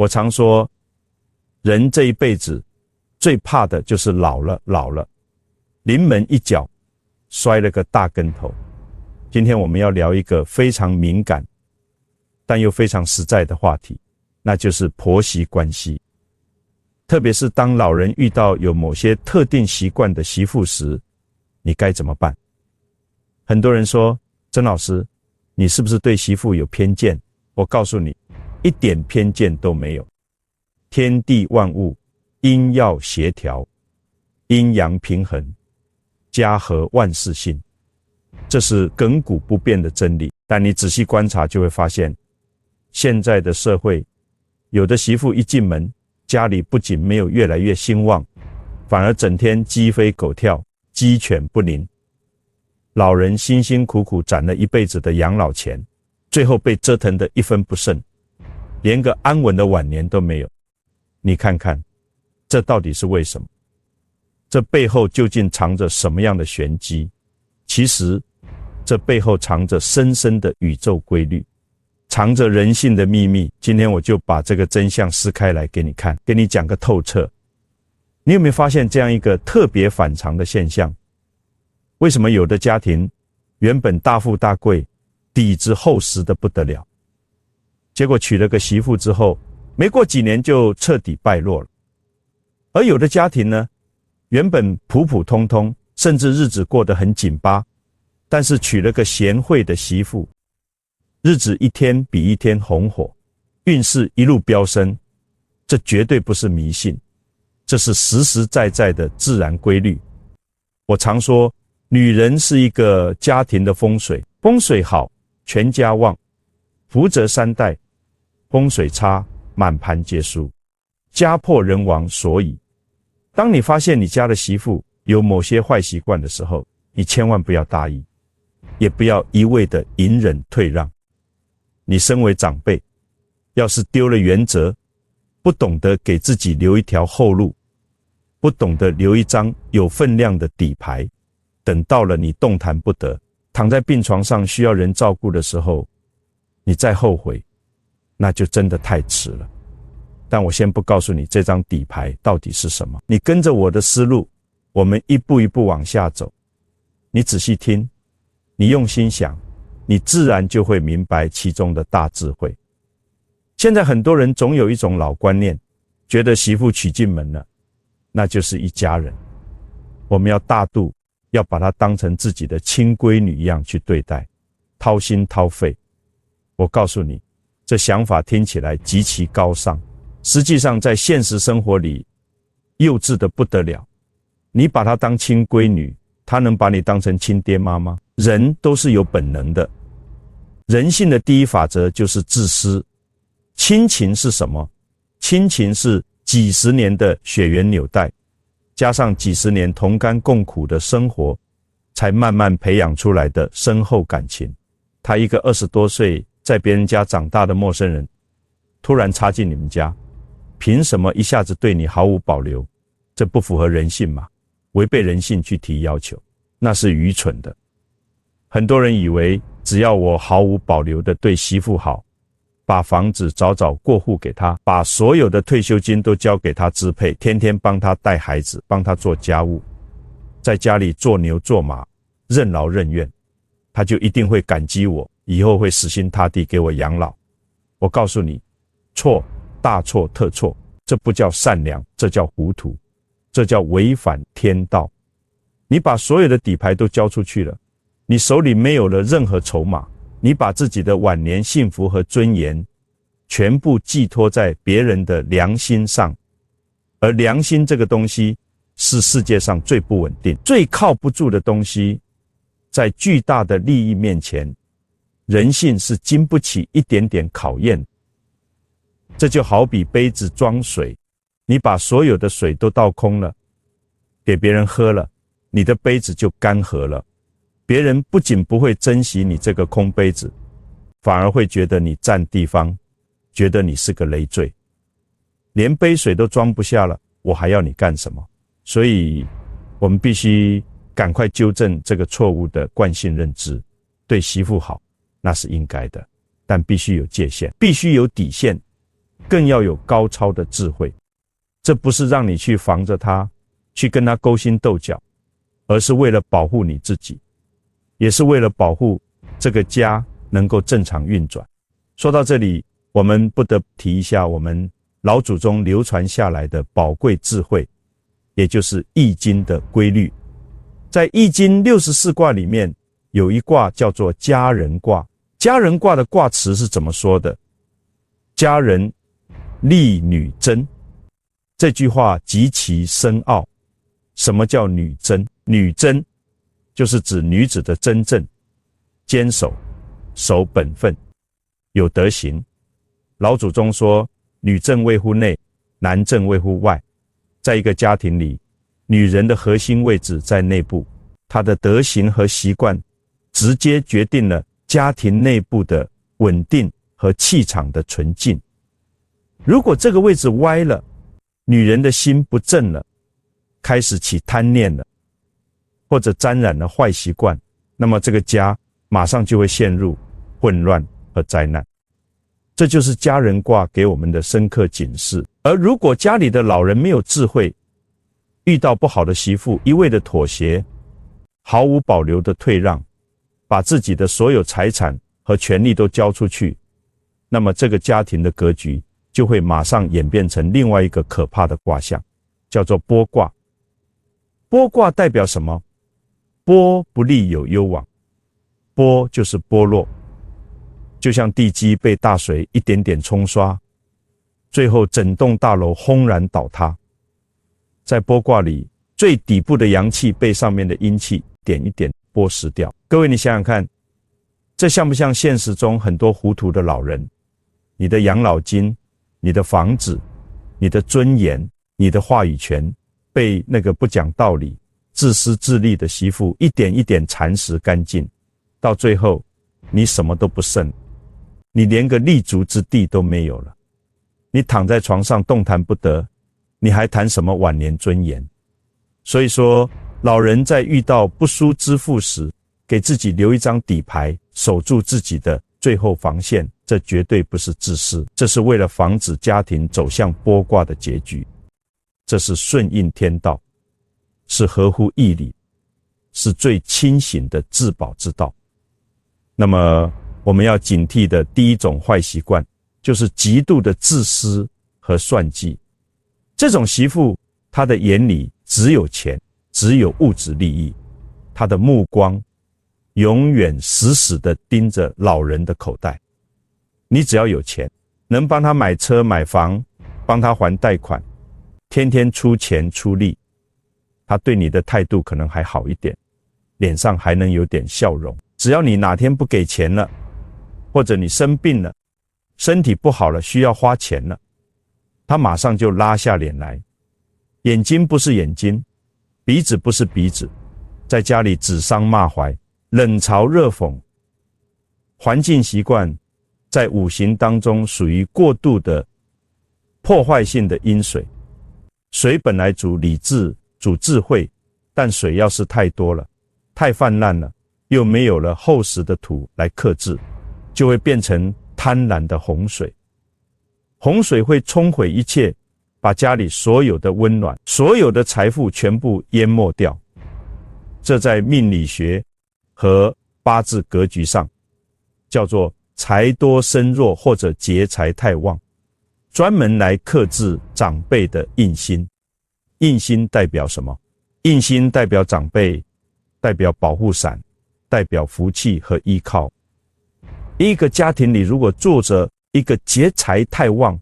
我常说，人这一辈子最怕的就是老了，临门一脚摔了个大跟头。今天我们要聊一个非常敏感但又非常实在的话题，那就是婆媳关系。特别是当老人遇到有某些特定习惯的媳妇时，你该怎么办？很多人说，曾老师，你是不是对媳妇有偏见？我告诉你，一点偏见都没有。天地万物阴要协调，阴阳平衡，家和万事兴，这是亘古不变的真理。但你仔细观察就会发现，现在的社会，有的媳妇一进门，家里不仅没有越来越兴旺，反而整天鸡飞狗跳，鸡犬不宁。老人辛辛苦苦攒了一辈子的养老钱，最后被折腾得一分不剩，连个安稳的晚年都没有。你看看，这到底是为什么？这背后究竟藏着什么样的玄机？其实，这背后藏着深深的宇宙规律，藏着人性的秘密。今天我就把这个真相撕开来给你看，给你讲个透彻。你有没有发现这样一个特别反常的现象？为什么有的家庭原本大富大贵，底子厚实的不得了，结果娶了个媳妇之后，没过几年就彻底败落了？而有的家庭呢，原本普普通通，甚至日子过得很紧巴，但是娶了个贤惠的媳妇，日子一天比一天红火，运势一路飙升。这绝对不是迷信，这是实实在在的自然规律。我常说，女人是一个家庭的风水，风水好，全家旺，福泽三代；风水差，满盘皆输，家破人亡。所以当你发现你家的媳妇有某些坏习惯的时候，你千万不要大意，也不要一味的隐忍退让。你身为长辈，要是丢了原则，不懂得给自己留一条后路，不懂得留一张有分量的底牌，等到了你动弹不得，躺在病床上需要人照顾的时候，你再后悔，那就真的太迟了。但我先不告诉你这张底牌到底是什么，你跟着我的思路，我们一步一步往下走。你仔细听，你用心想，你自然就会明白其中的大智慧。现在很多人总有一种老观念，觉得媳妇娶进门了，那就是一家人，我们要大度，要把她当成自己的亲闺女一样去对待，掏心掏肺。我告诉你，这想法听起来极其高尚，实际上在现实生活里幼稚的不得了。你把她当亲闺女，她能把你当成亲爹妈吗？人都是有本能的，人性的第一法则就是自私。亲情是什么？亲情是几十年的血缘纽带，加上几十年同甘共苦的生活，才慢慢培养出来的深厚感情。他一个20多岁在别人家长大的陌生人，突然插进你们家，凭什么一下子对你毫无保留？这不符合人性嘛？违背人性去提要求，那是愚蠢的。很多人以为只要我毫无保留地对媳妇好，把房子早早过户给她，把所有的退休金都交给她支配，天天帮她带孩子，帮她做家务，在家里做牛做马，任劳任怨，她就一定会感激我，以后会死心塌地给我养老。我告诉你，错，大错特错，这不叫善良，这叫糊涂，这叫违反天道。你把所有的底牌都交出去了，你手里没有了任何筹码，你把自己的晚年幸福和尊严全部寄托在别人的良心上，而良心这个东西是世界上最不稳定、最靠不住的东西。在巨大的利益面前，人性是经不起一点点考验。这就好比杯子装水，你把所有的水都倒空了，给别人喝了，你的杯子就干涸了。别人不仅不会珍惜你这个空杯子，反而会觉得你占地方，觉得你是个累赘。连杯水都装不下了，我还要你干什么？所以我们必须赶快纠正这个错误的惯性认知。对媳妇好，那是应该的，但必须有界限，必须有底线。更要有高超的智慧。这不是让你去防着他，去跟他勾心斗角，而是为了保护你自己，也是为了保护这个家能够正常运转。说到这里，我们不得不提一下我们老祖宗流传下来的宝贵智慧，也就是易经的规律。在易经64卦里面，有一卦叫做佳人卦。佳人卦的卦辞是怎么说的？佳人利女贞。这句话极其深奥。什么叫女贞？女贞就是指女子的真正坚守，守本分，有德行。老祖宗说，女正位乎内，男正位乎外。在一个家庭里，女人的核心位置在内部，她的德行和习惯直接决定了家庭内部的稳定和气场的纯净。如果这个位置歪了，女人的心不正了，开始起贪念了，或者沾染了坏习惯，那么这个家马上就会陷入混乱和灾难。这就是佳人卦给我们的深刻警示。而如果家里的老人没有智慧，遇到不好的媳妇，一味的妥协，毫无保留的退让，把自己的所有财产和权利都交出去，那么这个家庭的格局就会马上演变成另外一个可怕的卦象，叫做剥卦。剥卦代表什么？剥不利有攸往，剥就是剥落，就像地基被大水一点点冲刷，最后整栋大楼轰然倒塌。在剥卦里，最底部的阳气被上面的阴气点一点剥蚀掉。各位你想想看，这像不像现实中很多糊涂的老人？你的养老金、你的房子、你的尊严、你的话语权被那个不讲道理、自私自利的媳妇一点一点蚕食干净，到最后你什么都不剩，你连个立足之地都没有了。你躺在床上动弹不得，你还谈什么晚年尊严？所以说，老人在遇到不输之妇时，给自己留一张底牌，守住自己的最后防线，这绝对不是自私，这是为了防止家庭走向剥卦的结局。这是顺应天道，是合乎义理，是最清醒的自保之道。那么我们要警惕的第一种坏习惯，就是极度的自私和算计。这种媳妇，她的眼里只有钱，只有物质利益，她的目光永远死死地盯着老人的口袋。你只要有钱，能帮他买车买房，帮他还贷款，天天出钱出力，他对你的态度可能还好一点，脸上还能有点笑容。只要你哪天不给钱了，或者你生病了，身体不好了，需要花钱了，他马上就拉下脸来，眼睛不是眼睛，鼻子不是鼻子，在家里指桑骂槐，冷嘲热讽。环境习惯在五行当中属于过度的破坏性的阴水。水本来主理智，主智慧，但水要是太多了，太泛滥了，又没有了厚实的土来克制，就会变成贪婪的洪水。洪水会冲毁一切，把家里所有的温暖、所有的财富全部淹没掉。这在命理学和八字格局上叫做财多身弱或者劫财太旺，专门来克制长辈的印星。印星代表什么？印星代表长辈，代表保护伞，代表福气和依靠。一个家庭里如果坐着一个劫财太旺、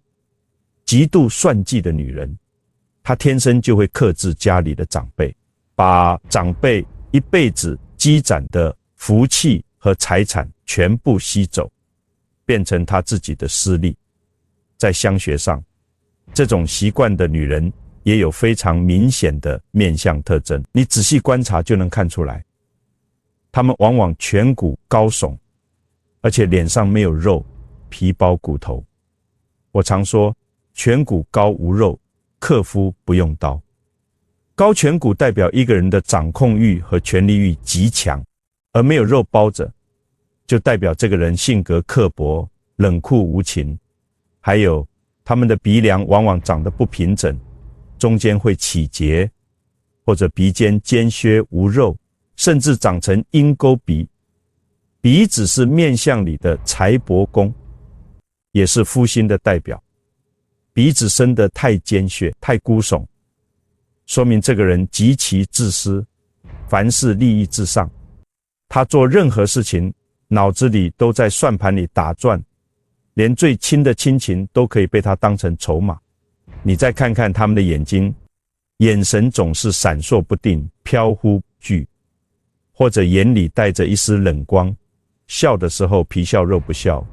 极度算计的女人，她天生就会克制家里的长辈，把长辈一辈子积攒的福气和财产全部吸走，变成她自己的私利。在相学上，这种习惯的女人也有非常明显的面相特征，你仔细观察就能看出来。她们往往颧骨高耸，而且脸上没有肉，皮包骨头。我常说，颧骨高无肉，克夫不用刀。高颧骨代表一个人的掌控欲和权力欲极强，而没有肉包着，就代表这个人性格刻薄、冷酷无情，还有他们的鼻梁往往长得不平整，中间会起结，或者鼻尖尖削无肉，甚至长成鹰钩鼻。鼻子是面相里的财帛宫，也是夫星的代表。鼻子生得太尖削、太孤耸，说明这个人极其自私，凡事利益至上。他做任何事情，脑子里都在算盘里打转，连最亲的亲情都可以被他当成筹码。你再看看他们的眼睛，眼神总是闪烁不定，飘忽不聚，或者眼里带着一丝冷光，笑的时候皮笑肉不笑，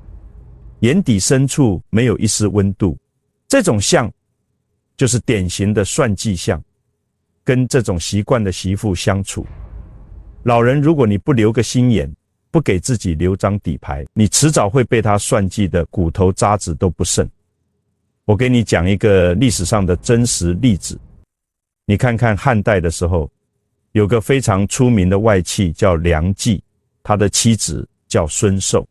眼底深处没有一丝温度。这种相就是典型的算计相。跟这种习惯的媳妇相处，老人如果你不留个心眼，不给自己留张底牌，你迟早会被他算计的骨头渣子都不剩。我给你讲一个历史上的真实例子。你看看汉代的时候，有个非常出名的外戚叫梁冀，他的妻子叫孙寿。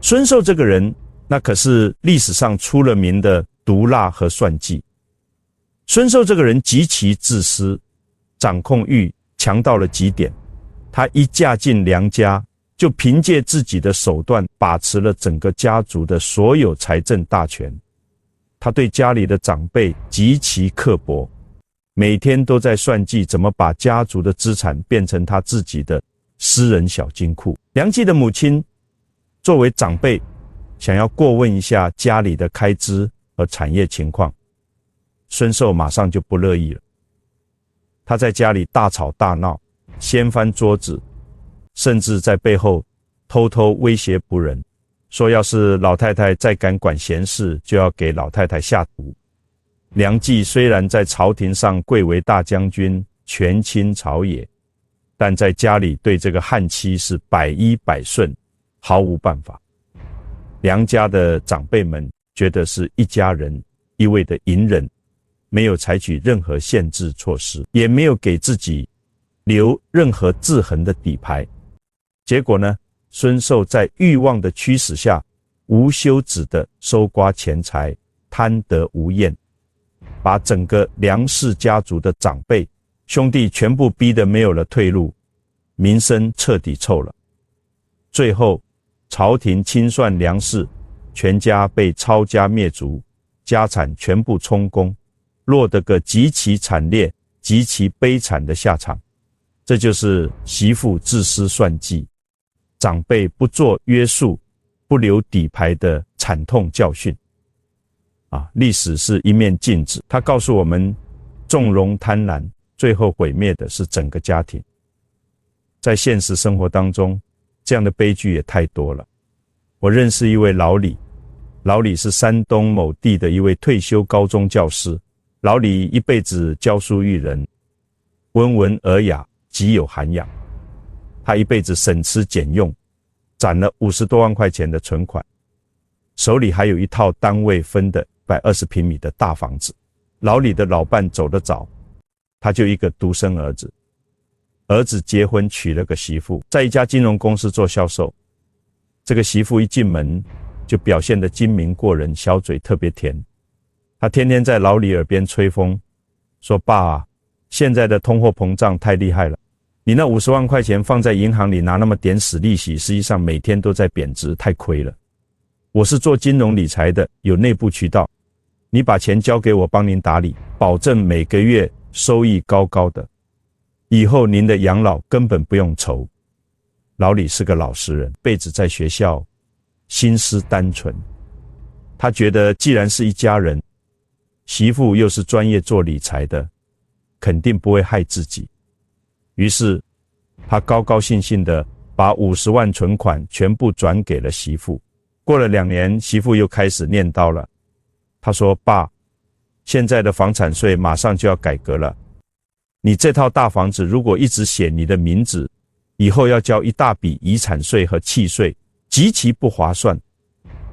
孙寿这个人，那可是历史上出了名的毒辣和算计。孙寿这个人极其自私，掌控欲强到了极点。他一嫁进梁家，就凭借自己的手段把持了整个家族的所有财政大权。他对家里的长辈极其刻薄，每天都在算计怎么把家族的资产变成他自己的私人小金库。梁冀的母亲作为长辈，想要过问一下家里的开支和产业情况，孙寿马上就不乐意了。他在家里大吵大闹，掀翻桌子，甚至在背后偷偷威胁仆人，说要是老太太再敢管闲事，就要给老太太下毒。梁冀虽然在朝廷上贵为大将军，权倾朝野，但在家里对这个汉妻是百依百顺，毫无办法。梁家的长辈们觉得是一家人一味的隐忍，没有采取任何限制措施，也没有给自己留任何制衡的底牌。结果呢，孙寿在欲望的驱使下，无休止地搜刮钱财，贪得无厌，把整个梁氏家族的长辈兄弟全部逼得没有了退路，名声彻底臭了。最后朝廷清算梁氏，全家被抄家灭族，家产全部充公，落得个极其惨烈、极其悲惨的下场。这就是媳妇自私算计，长辈不做约束、不留底牌的惨痛教训。历史是一面镜子，它告诉我们，纵容贪婪，最后毁灭的是整个家庭。在现实生活当中，这样的悲剧也太多了。我认识一位老李，老李是山东某地的一位退休高中教师。老李一辈子教书育人，温文尔雅，极有涵养。他一辈子省吃俭用，攒了50多万块钱的存款，手里还有一套单位分的120平米的大房子。老李的老伴走得早，他就一个独生儿子。儿子结婚娶了个媳妇，在一家金融公司做销售。这个媳妇一进门就表现得精明过人，小嘴特别甜。他天天在老李耳边吹风，说爸啊，现在的通货膨胀太厉害了，你那50万块钱放在银行里拿那么点死利息，实际上每天都在贬值，太亏了。我是做金融理财的，有内部渠道，你把钱交给我帮您打理，保证每个月收益高高的，以后您的养老根本不用愁。老李是个老实人，辈子在学校，心思单纯。他觉得既然是一家人，媳妇又是专业做理财的，肯定不会害自己。于是他高高兴兴地把50万存款全部转给了媳妇。过了2年，媳妇又开始念叨了。他说，爸，现在的房产税马上就要改革了，你这套大房子如果一直写你的名字，以后要交一大笔遗产税和契税，极其不划算，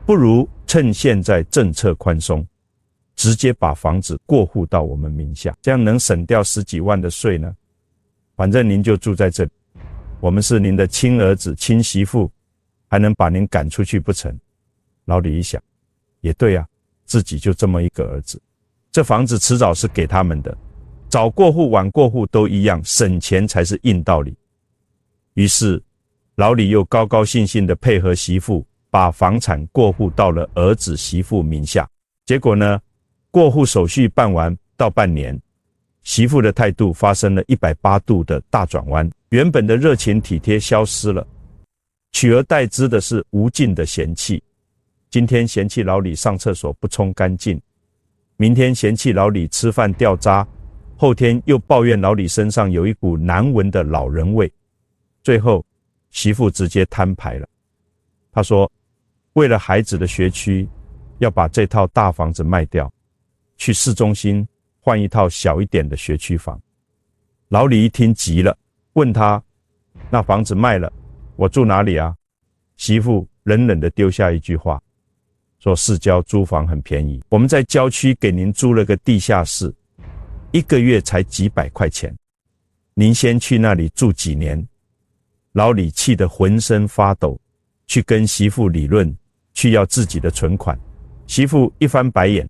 不如趁现在政策宽松，直接把房子过户到我们名下，这样能省掉10几万的税呢。反正您就住在这里，我们是您的亲儿子亲媳妇，还能把您赶出去不成？老李一想，也对啊，自己就这么一个儿子，这房子迟早是给他们的，早过户晚过户都一样，省钱才是硬道理。于是老李又高高兴兴地配合媳妇，把房产过户到了儿子媳妇名下。结果呢，过户手续办完到半年，媳妇的态度发生了180度的大转弯，原本的热情体贴消失了，取而代之的是无尽的嫌弃。今天嫌弃老李上厕所不冲干净，明天嫌弃老李吃饭掉渣，后天又抱怨老李身上有一股难闻的老人味。最后媳妇直接摊牌了，她说为了孩子的学区，要把这套大房子卖掉，去市中心换一套小一点的学区房。老李一听急了，问他，那房子卖了，我住哪里啊？媳妇冷冷地丢下一句话，说市郊租房很便宜，我们在郊区给您租了个地下室，1个月才几百块钱，您先去那里住几年。老李气得浑身发抖，去跟媳妇理论，去要自己的存款。媳妇一翻白眼，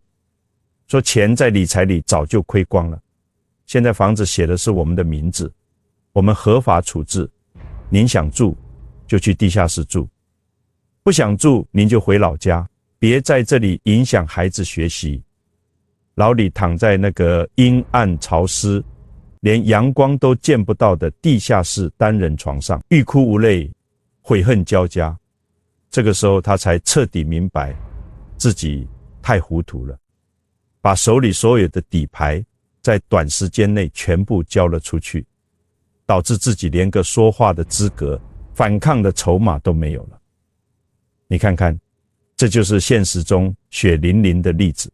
说钱在理财里早就亏光了，现在房子写的是我们的名字，我们合法处置，您想住就去地下室住，不想住您就回老家，别在这里影响孩子学习。老李躺在那个阴暗潮湿连阳光都见不到的地下室单人床上，欲哭无泪，悔恨交加。这个时候他才彻底明白自己太糊涂了，把手里所有的底牌在短时间内全部交了出去，导致自己连个说话的资格、反抗的筹码都没有了。你看看，这就是现实中血淋淋的例子。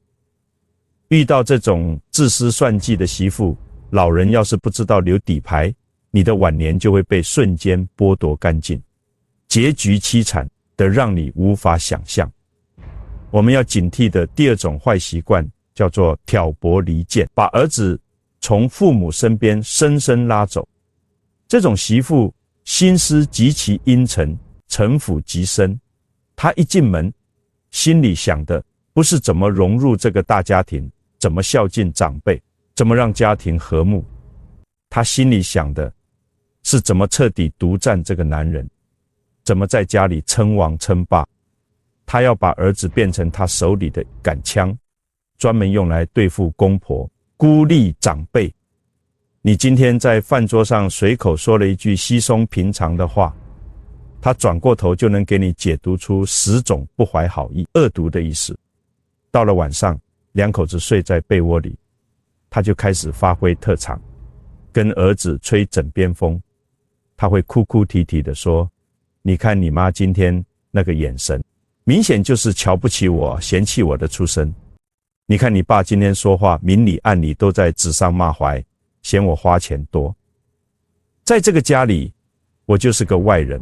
遇到这种自私算计的媳妇，老人要是不知道留底牌，你的晚年就会被瞬间剥夺干净，结局凄惨的让你无法想象。我们要警惕的第二种坏习惯叫做挑拨离间，把儿子从父母身边深深拉走。这种媳妇心思极其阴沉，城府极深，她一进门心里想的不是怎么融入这个大家庭，怎么孝敬长辈，怎么让家庭和睦，她心里想的是怎么彻底独占这个男人，怎么在家里称王称霸。他要把儿子变成他手里的杆枪，专门用来对付公婆，孤立长辈。你今天在饭桌上随口说了一句稀松平常的话，他转过头就能给你解读出10种不怀好意、恶毒的意思。到了晚上，两口子睡在被窝里，他就开始发挥特长，跟儿子吹枕边风。他会哭哭啼啼地说，你看你妈今天那个眼神，明显就是瞧不起我，嫌弃我的出身。你看你爸今天说话，明里暗里都在指桑骂槐，嫌我花钱多。在这个家里，我就是个外人，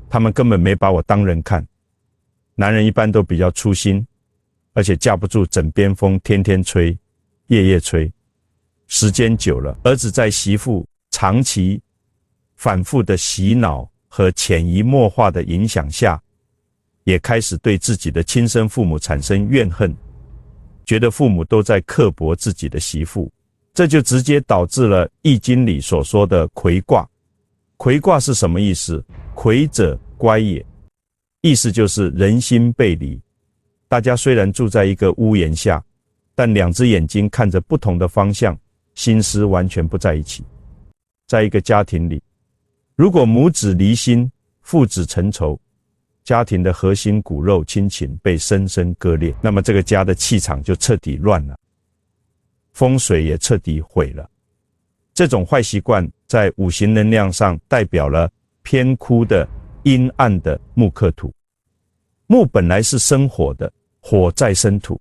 他们根本没把我当人看。男人一般都比较粗心，而且架不住枕边风，天天吹，夜夜吹。时间久了，儿子在媳妇长期反复的洗脑和潜移默化的影响下，也开始对自己的亲生父母产生怨恨，觉得父母都在刻薄自己的媳妇，这就直接导致了《易经》里所说的魁卦。魁卦是什么意思？魁者乖也，意思就是人心背离。大家虽然住在一个屋檐下，但两只眼睛看着不同的方向，心思完全不在一起。在一个家庭里，如果母子离心，父子成仇，家庭的核心骨肉亲情被深深割裂，那么这个家的气场就彻底乱了，风水也彻底毁了。这种坏习惯在五行能量上代表了偏枯的阴暗的木克土。木本来是生火的，火再生土，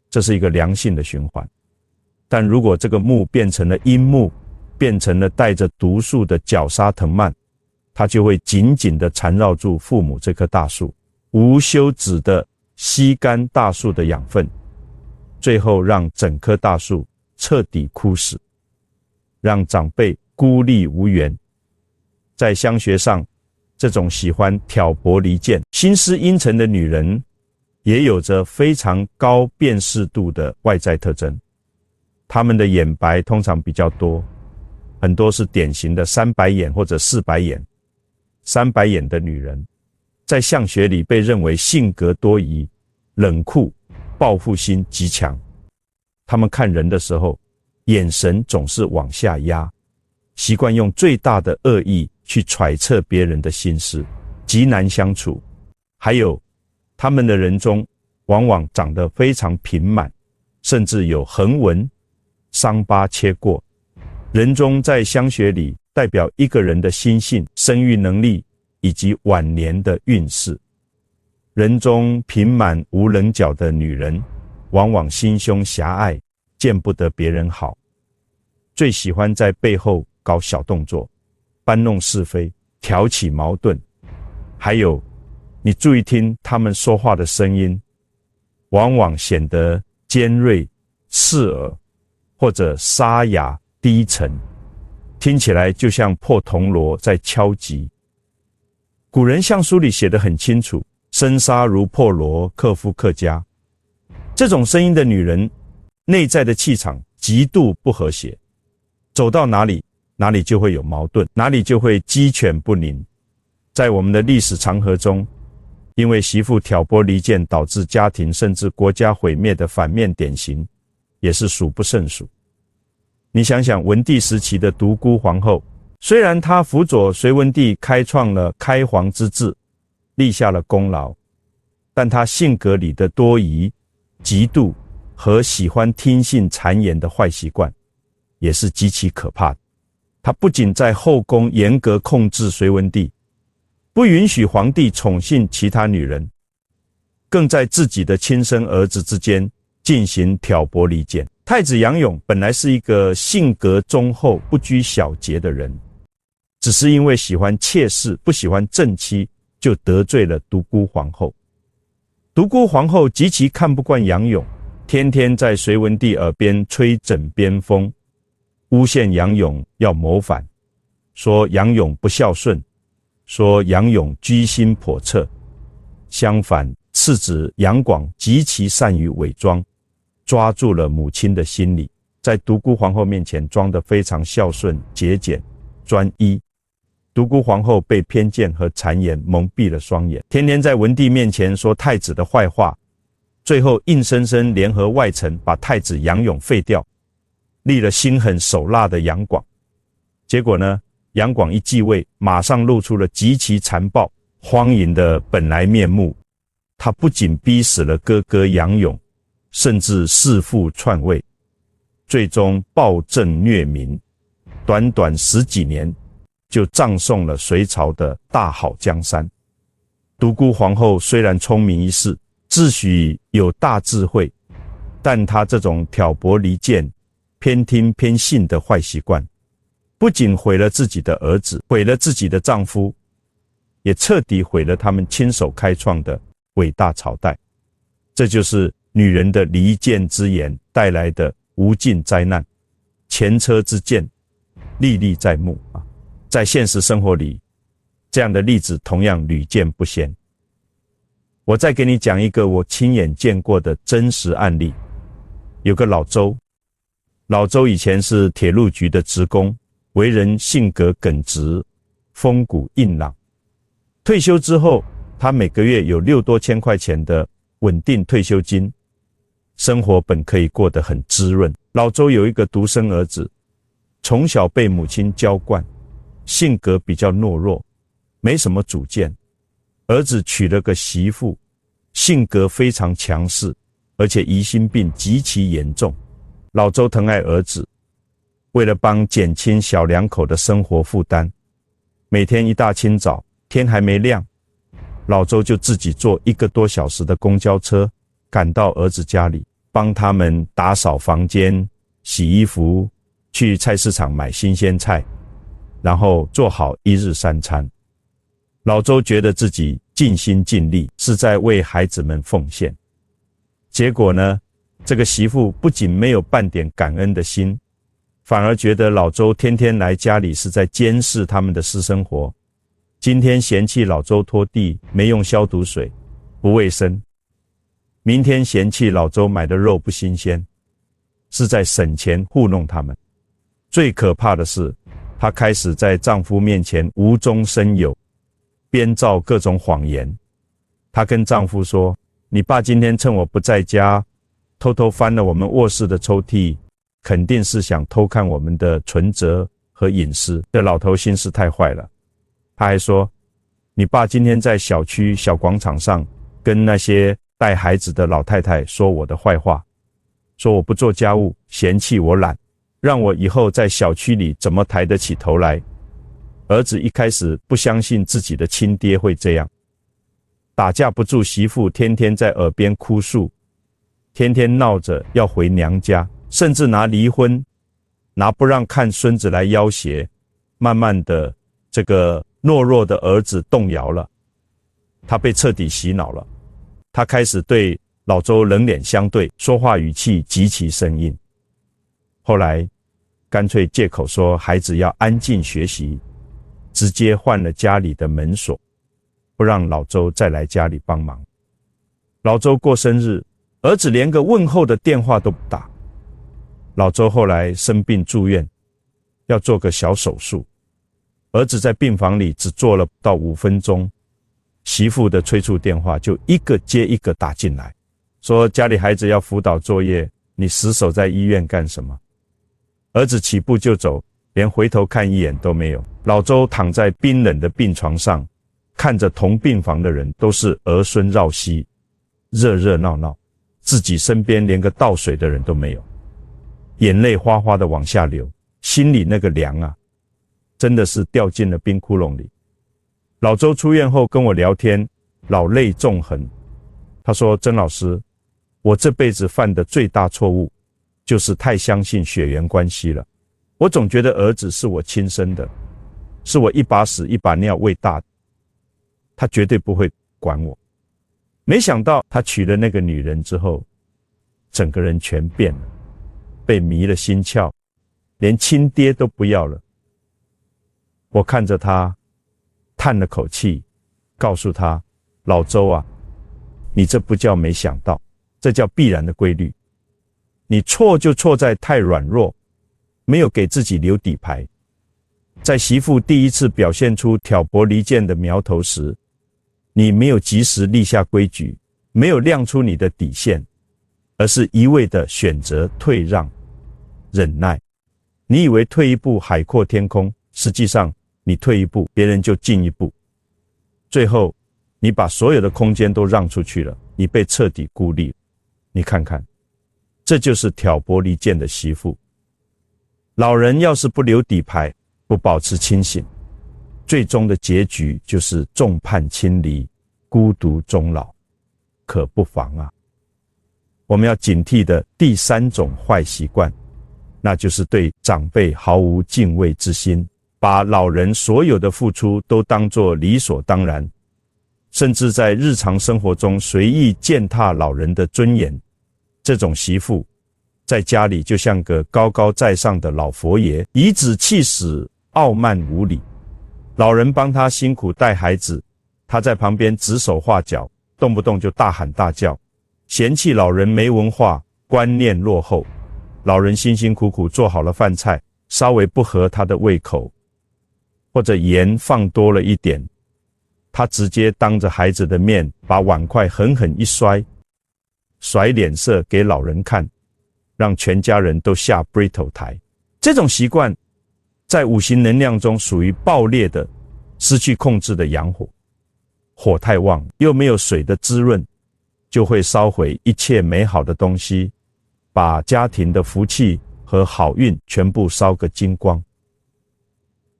这是一个良性的循环。但如果这个木变成了阴木，变成了带着毒素的绞杀藤蔓，它就会紧紧地缠绕住父母这棵大树，无休止地吸干大树的养分，最后让整棵大树彻底枯死，让长辈孤立无援。在乡学上，这种喜欢挑拨离间、心思阴沉的女人，也有着非常高辨识度的外在特征。她们的眼白通常比较多，很多是典型的三白眼或者四白眼。三白眼的女人在相学里被认为性格多疑、冷酷、报复心极强。她们看人的时候，眼神总是往下压，习惯用最大的恶意去揣测别人的心思，极难相处。还有，他们的人中往往长得非常平满，甚至有横纹、伤疤切过。人中在相学里代表一个人的心性、生育能力以及晚年的运势。人中平满无棱角的女人，往往心胸狭隘，见不得别人好，最喜欢在背后搞小动作，搬弄是非，挑起矛盾。还有，你注意听他们说话的声音，往往显得尖锐、刺耳，或者沙哑低沉，听起来就像破铜锣在敲击。古人相书里写得很清楚，声沙如破锣，克夫克家。这种声音的女人，内在的气场极度不和谐，走到哪里就会有矛盾，哪里就会鸡犬不宁。在我们的历史长河中，因为媳妇挑拨离间导致家庭甚至国家毁灭的反面典型，也是数不胜数。你想想文帝时期的独孤皇后，虽然她辅佐隋文帝开创了开皇之治，立下了功劳，但她性格里的多疑、嫉妒和喜欢听信谗言的坏习惯，也是极其可怕的。她不仅在后宫严格控制隋文帝，不允许皇帝宠幸其他女人，更在自己的亲生儿子之间进行挑拨离间。太子杨勇本来是一个性格忠厚、不拘小节的人，只是因为喜欢妾室，不喜欢正妻，就得罪了独孤皇后。独孤皇后极其看不惯杨勇，天天在隋文帝耳边吹枕边风，诬陷杨勇要谋反，说杨勇不孝顺，说杨勇居心叵测。相反，次子杨广极其善于伪装，抓住了母亲的心理，在独孤皇后面前装得非常孝顺、节俭、专一。独孤皇后被偏见和谗言蒙蔽了双眼，天天在文帝面前说太子的坏话，最后硬生生联合外臣把太子杨勇废掉，立了心狠手辣的杨广。结果呢，杨广一继位，马上露出了极其残暴、荒淫的本来面目。他不仅逼死了哥哥杨勇，甚至弑父篡位，最终暴政虐民，短短10几年就葬送了隋朝的大好江山。独孤皇后虽然聪明一世，自诩有大智慧，但她这种挑拨离间、偏听偏信的坏习惯，不仅毁了自己的儿子，毁了自己的丈夫，也彻底毁了他们亲手开创的伟大朝代。这就是女人的离间之言带来的无尽灾难，前车之鉴历历在目啊！在现实生活里，这样的例子同样屡见不鲜。我再给你讲一个我亲眼见过的真实案例。有个老周，老周以前是铁路局的职工，为人性格耿直，风骨硬朗。退休之后，他每个月有6多千块钱的稳定退休金，生活本可以过得很滋润。老周有一个独生儿子，从小被母亲娇惯，性格比较懦弱，没什么主见。儿子娶了个媳妇，性格非常强势，而且疑心病极其严重。老周疼爱儿子，为了帮减轻小两口的生活负担，每天一大清早，天还没亮，老周就自己坐1个多小时的公交车赶到儿子家里，帮他们打扫房间、洗衣服，去菜市场买新鲜菜，然后做好1日3餐。老周觉得自己尽心尽力，是在为孩子们奉献。结果呢，这个媳妇不仅没有半点感恩的心，反而觉得老周天天来家里是在监视他们的私生活。今天嫌弃老周拖地没用消毒水，不卫生，明天嫌弃老周买的肉不新鲜，是在省钱糊弄他们。最可怕的是，她开始在丈夫面前无中生有，编造各种谎言。她跟丈夫说，你爸今天趁我不在家，偷偷翻了我们卧室的抽屉，肯定是想偷看我们的存折和隐私。这老头心思太坏了。他还说，你爸今天在小区小广场上跟那些带孩子的老太太说我的坏话，说我不做家务，嫌弃我懒，让我以后在小区里怎么抬得起头来。儿子一开始不相信自己的亲爹会这样，打架不住媳妇天天在耳边哭诉，天天闹着要回娘家，甚至拿离婚，拿不让看孙子来要挟。慢慢的，这个懦弱的儿子动摇了，他被彻底洗脑了。他开始对老周冷脸相对，说话语气极其生硬。后来干脆借口说孩子要安静学习，直接换了家里的门锁，不让老周再来家里帮忙。老周过生日，儿子连个问候的电话都不打。老周后来生病住院，要做个小手术，儿子在病房里只坐了不到5分钟，媳妇的催促电话就一个接一个打进来，说家里孩子要辅导作业，你死守在医院干什么？儿子起步就走，连回头看一眼都没有。老周躺在冰冷的病床上，看着同病房的人都是儿孙绕膝，热热闹闹，自己身边连个倒水的人都没有，眼泪哗哗的往下流，心里那个凉啊，真的是掉进了冰窟窿里。老周出院后跟我聊天，老泪纵横。他说，曾老师，我这辈子犯的最大错误就是太相信血缘关系了。我总觉得儿子是我亲生的，是我一把屎一把尿喂大的，他绝对不会管我。没想到他娶了那个女人之后，整个人全变了，被迷了心窍，连亲爹都不要了。我看着他叹了口气，告诉他，老周啊，你这不叫没想到，这叫必然的规律。你错就错在太软弱，没有给自己留底牌。在媳妇第一次表现出挑拨离间的苗头时，你没有及时立下规矩，没有亮出你的底线，而是一味的选择退让、忍耐。你以为退一步海阔天空，实际上你退一步，别人就进一步。最后，你把所有的空间都让出去了，你被彻底孤立。你看看，这就是挑拨离间的媳妇。老人要是不留底牌，不保持清醒，最终的结局就是众叛亲离，孤独终老，可不防啊。我们要警惕的第3种坏习惯，那就是对长辈毫无敬畏之心，把老人所有的付出都当作理所当然，甚至在日常生活中随意践踏老人的尊严。这种媳妇在家里就像个高高在上的老佛爷，颐指气使，傲慢无礼。老人帮他辛苦带孩子，他在旁边指手画脚，动不动就大喊大叫，嫌弃老人没文化，观念落后。老人辛辛苦苦做好了饭菜，稍微不合他的胃口，或者盐放多了一点，他直接当着孩子的面把碗筷狠狠一摔，甩脸色给老人看，让全家人都下 Brito 台。这种习惯在五行能量中属于爆裂的、失去控制的阳火，火太旺又没有水的滋润，就会烧毁一切美好的东西，把家庭的福气和好运全部烧个精光。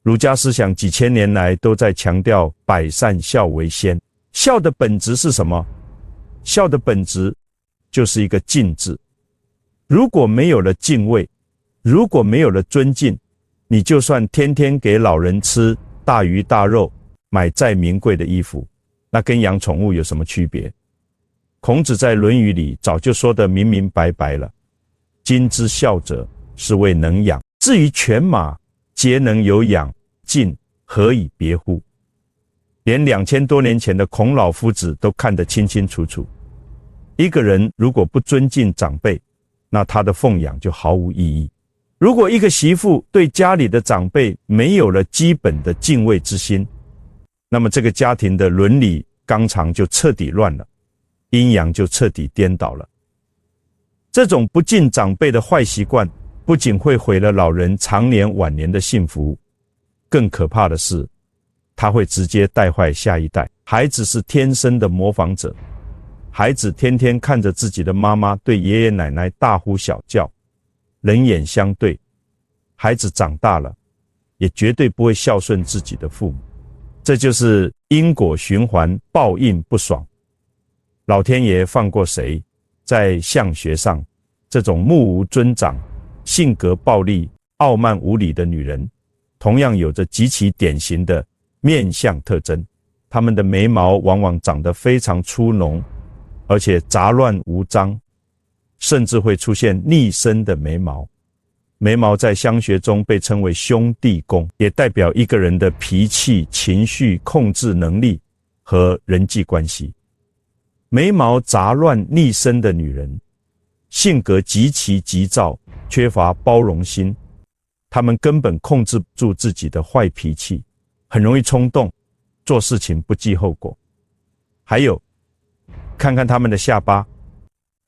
儒家思想几千年来都在强调百善孝为先。孝的本质是什么？孝的本质就是一个敬字。如果没有了敬畏，如果没有了尊敬，你就算天天给老人吃大鱼大肉，买再名贵的衣服，那跟养宠物有什么区别？孔子在《论语》里早就说得明明白白了，今之孝者，是谓能养。至于犬马，皆能有养，敬何以别乎？连2000多年前的孔老夫子都看得清清楚楚。一个人如果不尊敬长辈，那他的奉养就毫无意义。如果一个媳妇对家里的长辈没有了基本的敬畏之心，那么这个家庭的伦理纲常就彻底乱了，阴阳就彻底颠倒了。这种不敬长辈的坏习惯，不仅会毁了老人长年晚年的幸福，更可怕的是，它会直接带坏下一代。孩子是天生的模仿者，孩子天天看着自己的妈妈对爷爷奶奶大呼小叫，冷眼相对，孩子长大了，也绝对不会孝顺自己的父母。这就是因果循环，报应不爽。老天爷放过谁？在相学上，这种目无尊长、性格暴戾、傲慢无礼的女人，同样有着极其典型的面相特征。她们的眉毛往往长得非常粗浓，而且杂乱无章，甚至会出现逆生的眉毛。眉毛在相学中被称为兄弟宫，也代表一个人的脾气、情绪控制能力和人际关系。眉毛杂乱逆生的女人，性格极其急躁，缺乏包容心，她们根本控制不住自己的坏脾气，很容易冲动，做事情不计后果。还有，看看她们的下巴，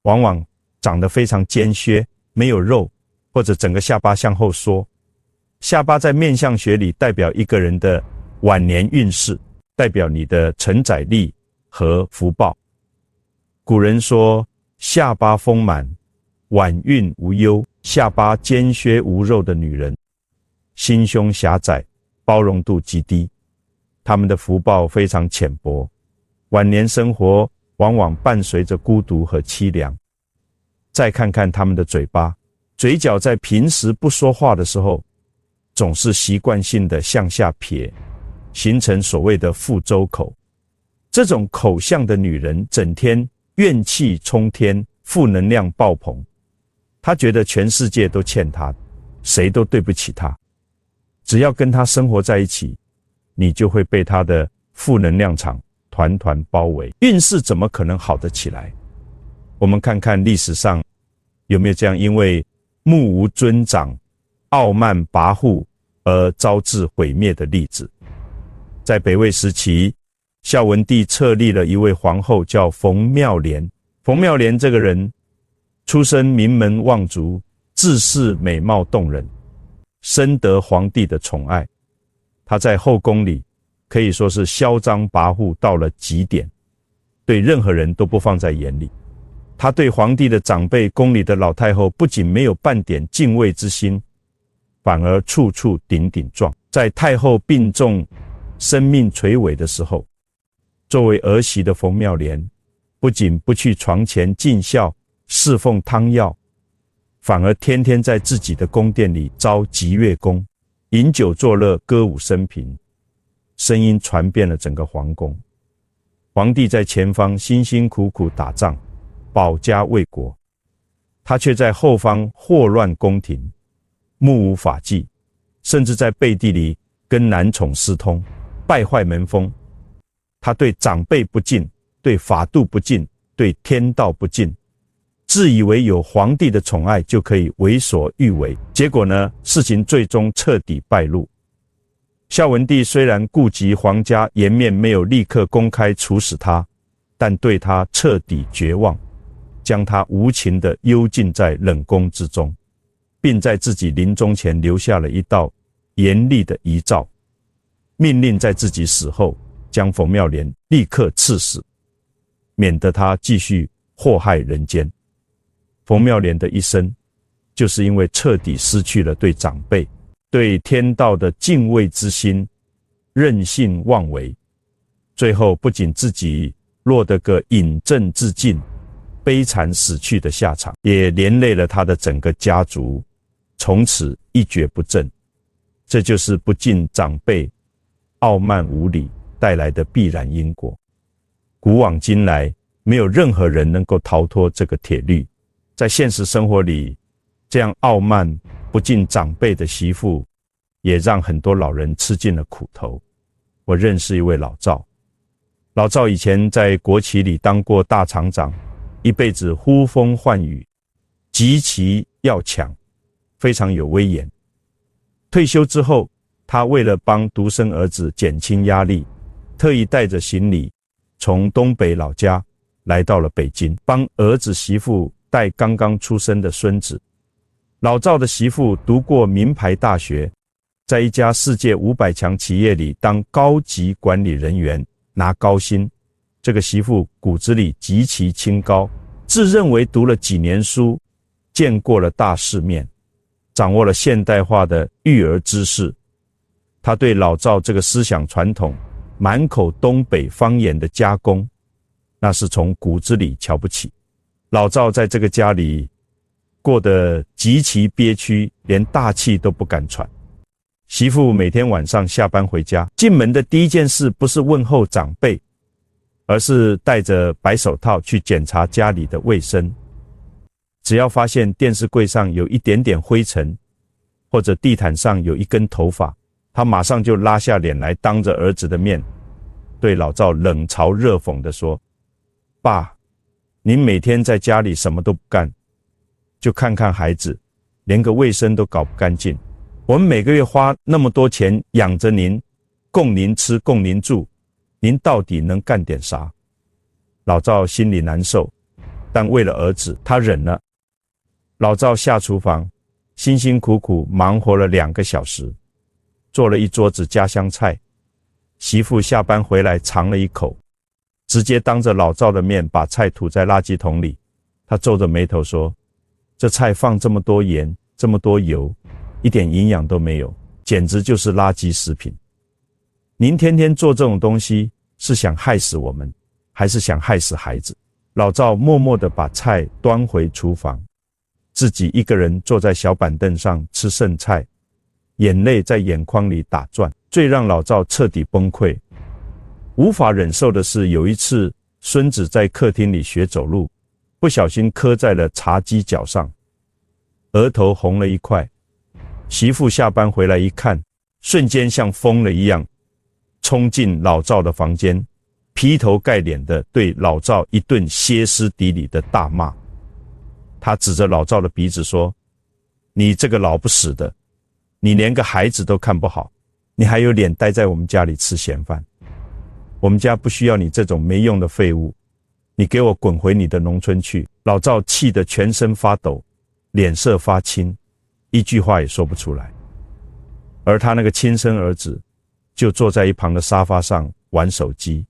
往往长得非常尖削，没有肉，或者整个下巴向后缩。下巴在面相学里代表一个人的晚年运势，代表你的承载力和福报。古人说，下巴丰满，晚运无忧。下巴尖削无肉的女人，心胸狭窄，包容度极低，她们的福报非常浅薄，晚年生活往往伴随着孤独和凄凉。再看看她们的嘴巴，嘴角在平时不说话的时候，总是习惯性的向下撇，形成所谓的腹周口。这种口相的女人，整天怨气冲天，负能量爆棚，她觉得全世界都欠她，谁都对不起她。只要跟她生活在一起，你就会被她的负能量场团团包围，运势怎么可能好得起来？我们看看历史上有没有这样因为目无尊长、傲慢跋扈而招致毁灭的例子。在北魏时期，孝文帝册立了一位皇后，叫冯妙莲。冯妙莲这个人出身名门望族，自恃美貌动人，深得皇帝的宠爱。她在后宫里可以说是嚣张跋扈到了极点，对任何人都不放在眼里。她对皇帝的长辈，宫里的老太后，不仅没有半点敬畏之心，反而处处顶顶撞。在太后病重、生命垂危的时候，作为儿媳的冯妙莲，不仅不去床前尽孝侍奉汤药，反而天天在自己的宫殿里招吉乐宫，饮酒作乐，歌舞升平，声音传遍了整个皇宫。皇帝在前方辛辛苦苦打仗，保家卫国，他却在后方祸乱宫廷，目无法纪，甚至在背地里跟男宠私通，败坏门风。他对长辈不敬，对法度不敬，对天道不敬，自以为有皇帝的宠爱就可以为所欲为。结果呢，事情最终彻底败露。孝文帝虽然顾及皇家颜面，没有立刻公开处死他，但对他彻底绝望，将他无情地幽禁在冷宫之中，并在自己临终前留下了一道严厉的遗诏，命令在自己死后将冯妙莲立刻赐死，免得他继续祸害人间。冯妙莲的一生，就是因为彻底失去了对长辈、对天道的敬畏之心，任性妄为，最后不仅自己落得个饮鸩自尽、悲惨死去的下场，也连累了他的整个家族，从此一蹶不振。这就是不敬长辈、傲慢无礼带来的必然因果。古往今来，没有任何人能够逃脱这个铁律。在现实生活里，这样傲慢不敬长辈的媳妇，也让很多老人吃尽了苦头。我认识一位老赵，老赵以前在国企里当过大厂长，一辈子呼风唤雨，极其要强，非常有威严。退休之后，他为了帮独生儿子减轻压力，特意带着行李从东北老家来到了北京，帮儿子媳妇带刚刚出生的孙子。老赵的媳妇读过名牌大学，在一家世界500强企业里当高级管理人员，拿高薪。这个媳妇骨子里极其清高，自认为读了几年书，见过了大世面，掌握了现代化的育儿知识。他对老赵这个思想传统满口东北方言的加工，那是从骨子里瞧不起。老赵在这个家里过得极其憋屈，连大气都不敢喘。媳妇每天晚上下班回家，进门的第一件事不是问候长辈，而是戴着白手套去检查家里的卫生。只要发现电视柜上有一点点灰尘，或者地毯上有一根头发，他马上就拉下脸来，当着儿子的面对老赵冷嘲热讽地说：爸，您每天在家里什么都不干，就看看孩子，连个卫生都搞不干净。我们每个月花那么多钱养着您，供您吃，供您住，您到底能干点啥？老赵心里难受，但为了儿子，他忍了。老赵下厨房，辛辛苦苦忙活了2个小时，做了一桌子家乡菜。媳妇下班回来尝了一口，直接当着老赵的面把菜吐在垃圾桶里。他皱着眉头说：这菜放这么多盐，这么多油，一点营养都没有，简直就是垃圾食品。您天天做这种东西，是想害死我们，还是想害死孩子？老赵默默地把菜端回厨房，自己一个人坐在小板凳上吃剩菜，眼泪在眼眶里打转。最让老赵彻底崩溃、无法忍受的是，有一次孙子在客厅里学走路，不小心磕在了茶几脚上，额头红了一块。媳妇下班回来一看，瞬间像疯了一样，冲进老赵的房间，劈头盖脸的对老赵一顿歇斯底里的大骂。他指着老赵的鼻子说：你这个老不死的，你连个孩子都看不好，你还有脸待在我们家里吃闲饭？我们家不需要你这种没用的废物，你给我滚回你的农村去！老赵气得全身发抖，脸色发青，一句话也说不出来。而他那个亲生儿子就坐在一旁的沙发上玩手机，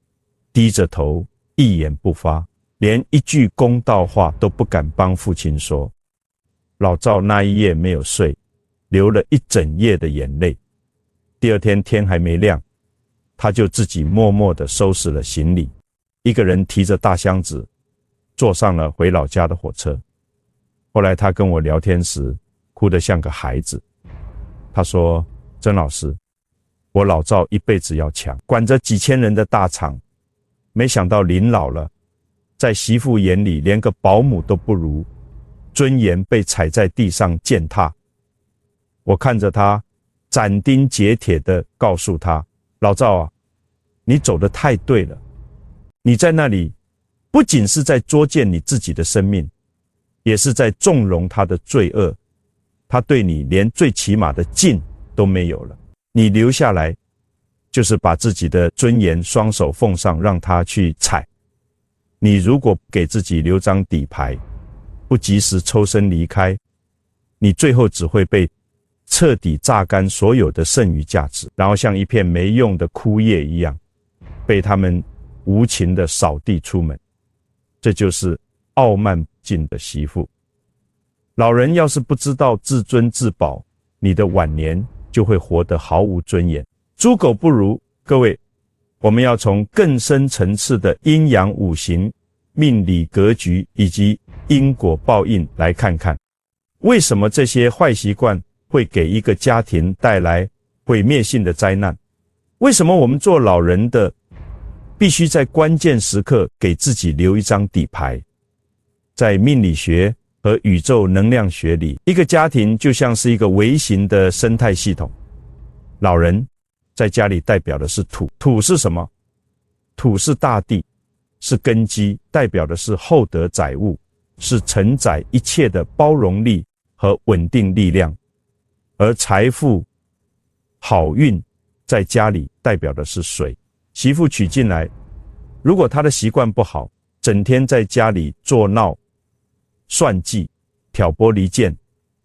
低着头一言不发，连一句公道话都不敢帮父亲说。老赵那一夜没有睡，流了一整夜的眼泪。第二天天还没亮，他就自己默默地收拾了行李，一个人提着大箱子坐上了回老家的火车。后来他跟我聊天时哭得像个孩子，他说：曾老师，我老赵一辈子要强，管着几千人的大厂，没想到临老了，在媳妇眼里连个保姆都不如，尊严被踩在地上践踏。我看着他斩钉截铁地告诉他：老赵啊，你走得太对了，你在那里不仅是在作践你自己的生命，也是在纵容他的罪恶。他对你连最起码的敬都没有了，你留下来就是把自己的尊严双手奉上，让他去踩。你如果给自己留张底牌，不及时抽身离开，你最后只会被彻底榨干所有的剩余价值，然后像一片没用的枯叶一样，被他们无情地扫地出门。这就是傲慢不敬的媳妇。老人要是不知道自尊自保，你的晚年就会活得毫无尊严。猪狗不如。各位，我们要从更深层次的阴阳五行、命理格局以及因果报应来看看，为什么这些坏习惯会给一个家庭带来毁灭性的灾难？为什么我们做老人的必须在关键时刻给自己留一张底牌？在命理学和宇宙能量学里，一个家庭就像是一个微型的生态系统。老人在家里代表的是土，土是什么？土是大地，是根基，代表的是厚德载物，是承载一切的包容力和稳定力量。而财富、好运在家里代表的是水。媳妇娶进来，如果她的习惯不好，整天在家里作闹、算计、挑拨离间，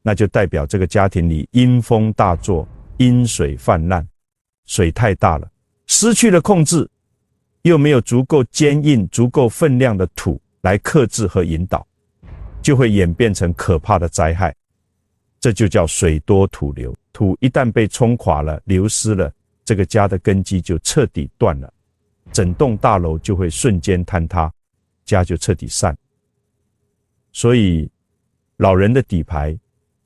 那就代表这个家庭里阴风大作，阴水泛滥，水太大了，失去了控制，又没有足够坚硬、足够分量的土来克制和引导，就会演变成可怕的灾害。这就叫水多土流。土一旦被冲垮了、流失了，这个家的根基就彻底断了，整栋大楼就会瞬间坍塌，家就彻底散。所以老人的底牌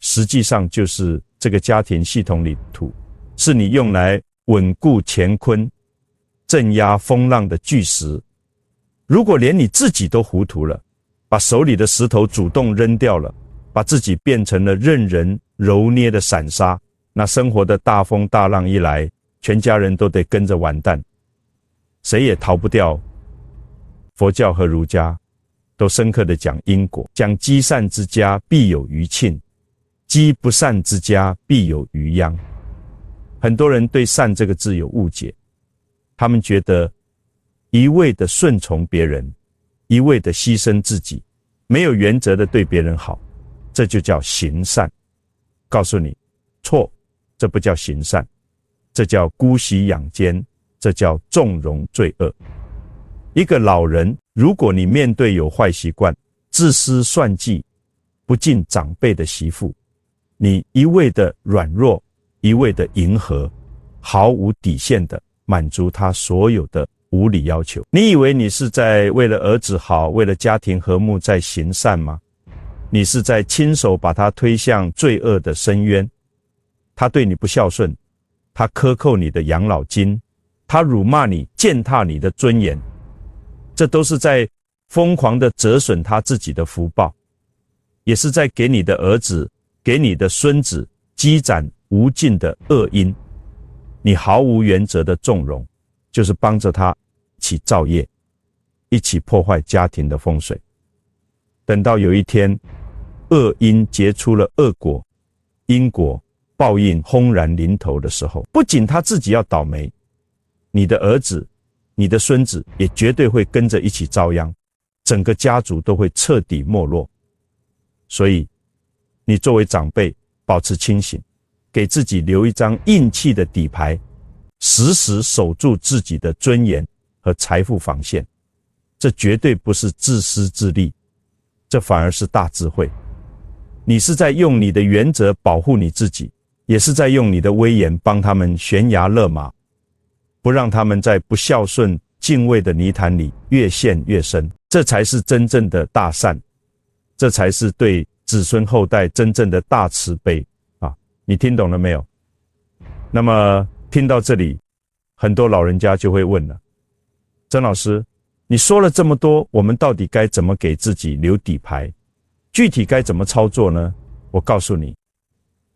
实际上就是这个家庭系统里的土，是你用来稳固乾坤、镇压风浪的巨石。如果连你自己都糊涂了，把手里的石头主动扔掉了，把自己变成了任人揉捏的散沙，那生活的大风大浪一来，全家人都得跟着完蛋，谁也逃不掉。佛教和儒家都深刻地讲因果，讲积善之家必有余庆，积不善之家必有余殃。很多人对善这个字有误解，他们觉得一味的顺从别人，一味的牺牲自己，没有原则的对别人好，这就叫行善。告诉你，错，这不叫行善，这叫姑息养奸，这叫纵容罪恶。一个老人，如果你面对有坏习惯、自私算计、不敬长辈的媳妇，你一味的软弱，一味的迎合，毫无底线的满足他所有的无理要求，你以为你是在为了儿子好，为了家庭和睦在行善吗？你是在亲手把他推向罪恶的深渊。他对你不孝顺，他克扣你的养老金，他辱骂你，践踏你的尊严，这都是在疯狂地折损他自己的福报，也是在给你的儿子、给你的孙子积攒无尽的恶因。你毫无原则的纵容，就是帮着他一起造业，一起破坏家庭的风水。等到有一天恶因结出了恶果，因果报应轰然临头的时候，不仅他自己要倒霉，你的儿子、你的孙子也绝对会跟着一起遭殃，整个家族都会彻底没落。所以你作为长辈，保持清醒，给自己留一张硬气的底牌，时时守住自己的尊严和财富防线。这绝对不是自私自利，这反而是大智慧。你是在用你的原则保护你自己，也是在用你的威严帮他们悬崖勒马，不让他们在不孝顺、敬畏的泥潭里越陷越深。这才是真正的大善，这才是对子孙后代真正的大慈悲啊！你听懂了没有？那么听到这里，很多老人家就会问了，曾老师，你说了这么多，我们到底该怎么给自己留底牌？具体该怎么操作呢？我告诉你，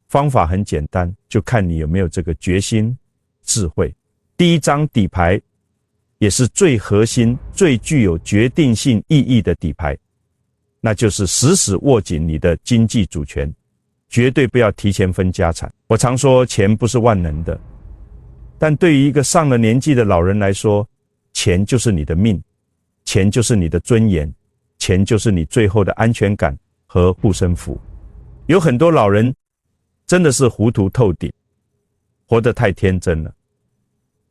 方法很简单，就看你有没有这个决心、智慧。第一张底牌，也是最核心、最具有决定性意义的底牌，那就是死死握紧你的经济主权，绝对不要提前分家产。我常说，钱不是万能的，但对于一个上了年纪的老人来说，钱就是你的命，钱就是你的尊严，钱就是你最后的安全感和护身符。有很多老人真的是糊涂透顶，活得太天真了。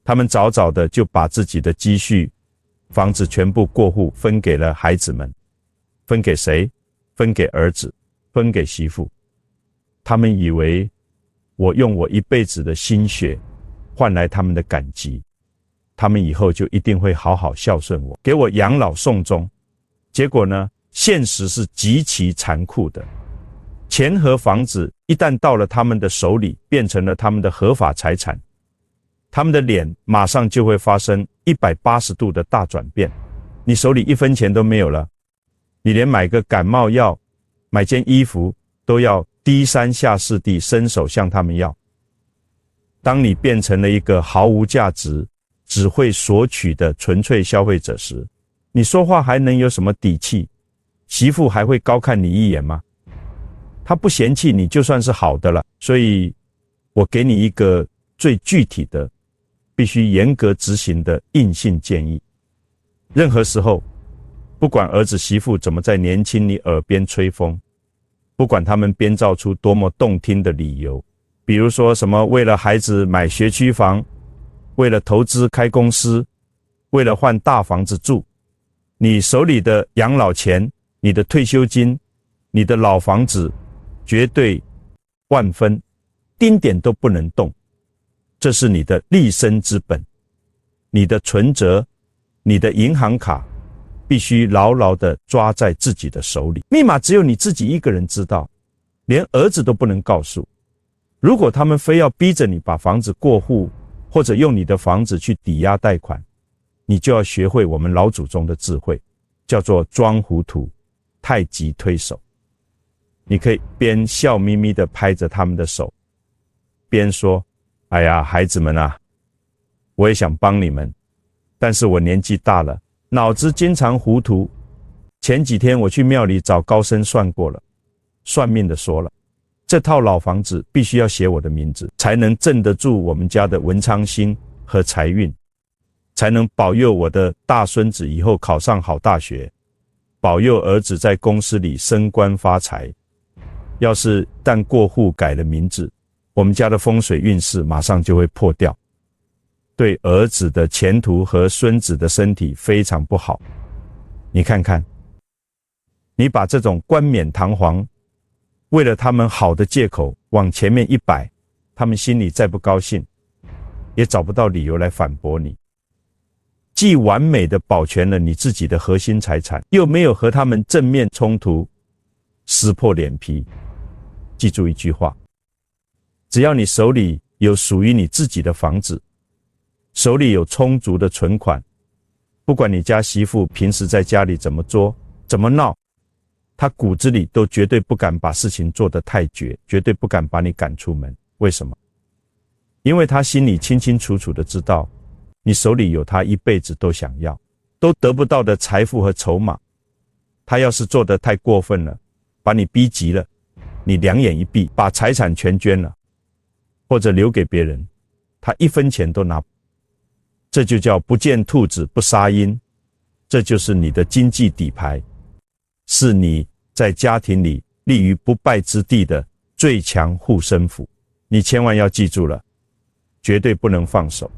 他们早早的就把自己的积蓄、房子全部过户分给了孩子们。分给谁？分给儿子，分给媳妇。他们以为我用我一辈子的心血换来他们的感激，他们以后就一定会好好孝顺我，给我养老送终。结果呢，现实是极其残酷的。钱和房子一旦到了他们的手里，变成了他们的合法财产，他们的脸马上就会发生180度的大转变。你手里1分钱都没有了，你连买个感冒药、买件衣服都要低三下四地伸手向他们要。当你变成了一个毫无价值、只会索取的纯粹消费者时，你说话还能有什么底气？媳妇还会高看你一眼吗？她不嫌弃你就算是好的了。所以我给你一个最具体的必须严格执行的硬性建议。任何时候，不管儿子媳妇怎么在年轻你耳边吹风，不管他们编造出多么动听的理由，比如说什么为了孩子买学区房，为了投资开公司，为了换大房子住，你手里的养老钱，你的退休金，你的老房子，绝对万分丁点都不能动。这是你的立身之本，你的存折，你的银行卡必须牢牢地抓在自己的手里。密码只有你自己一个人知道，连儿子都不能告诉。如果他们非要逼着你把房子过户，或者用你的房子去抵押贷款，你就要学会我们老祖宗的智慧，叫做装糊涂，太极推手。你可以边笑眯眯地拍着他们的手，边说：哎呀，孩子们啊，我也想帮你们，但是我年纪大了，脑子经常糊涂。前几天我去庙里找高僧算过了，算命的说了，这套老房子必须要写我的名字，才能镇得住我们家的文昌星和财运，才能保佑我的大孙子以后考上好大学，保佑儿子在公司里升官发财。要是但过户改了名字，我们家的风水运势马上就会破掉，对儿子的前途和孙子的身体非常不好。你看看，你把这种冠冕堂皇为了他们好的借口往前面一摆，他们心里再不高兴，也找不到理由来反驳你。既完美的保全了你自己的核心财产，又没有和他们正面冲突，撕破脸皮。记住一句话，只要你手里有属于你自己的房子，手里有充足的存款，不管你家媳妇平时在家里怎么作怎么闹，他骨子里都绝对不敢把事情做得太绝，绝对不敢把你赶出门。为什么？因为他心里清清楚楚地知道，你手里有他一辈子都想要都得不到的财富和筹码。他要是做得太过分了，把你逼急了，你两眼一闭，把财产全捐了，或者留给别人，他一分钱都拿不。这就叫不见兔子不撒鹰，这就是你的经济底牌，是你在家庭里立于不败之地的最强护身符。你千万要记住了，绝对不能放手。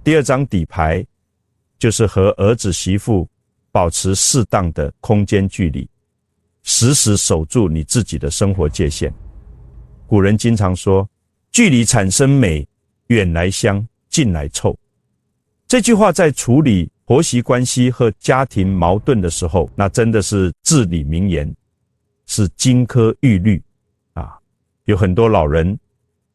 第二张底牌就是和儿子媳妇保持适当的空间距离，时时守住你自己的生活界限。古人经常说，距离产生美，远来香，近来臭。这句话在处理婆媳关系和家庭矛盾的时候，那真的是至理名言，是金科玉律啊！有很多老人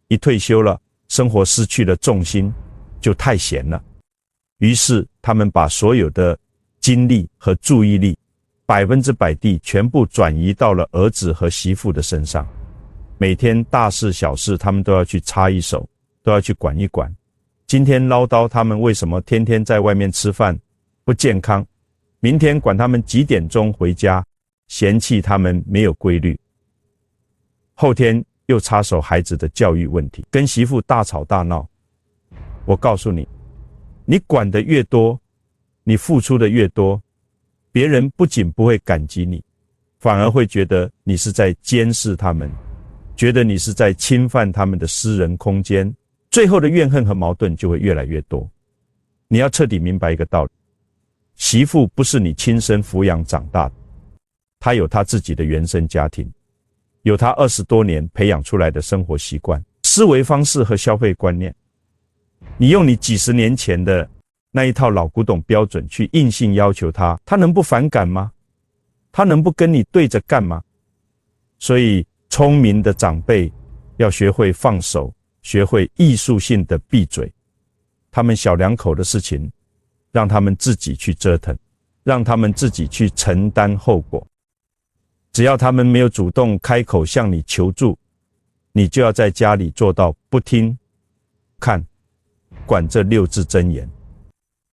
一退休了，生活失去了重心，就太闲了，于是他们把所有的精力和注意力100%地全部转移到了儿子和媳妇的身上。每天大事小事他们都要去插一手，都要去管一管。今天唠叨他们为什么天天在外面吃饭不健康，明天管他们几点钟回家，嫌弃他们没有规律，后天又插手孩子的教育问题，跟媳妇大吵大闹。我告诉你，你管得越多，你付出的越多，别人不仅不会感激你，反而会觉得你是在监视他们，觉得你是在侵犯他们的私人空间，最后的怨恨和矛盾就会越来越多。你要彻底明白一个道理，媳妇不是你亲生抚养长大的，她有她自己的原生家庭，有她20多年培养出来的生活习惯、思维方式和消费观念。你用你几十年前的那一套老古董标准去硬性要求她，她能不反感吗？她能不跟你对着干吗？所以聪明的长辈要学会放手，学会艺术性的闭嘴。他们小两口的事情，让他们自己去折腾，让他们自己去承担后果。只要他们没有主动开口向你求助，你就要在家里做到不听、看、管这6字真言。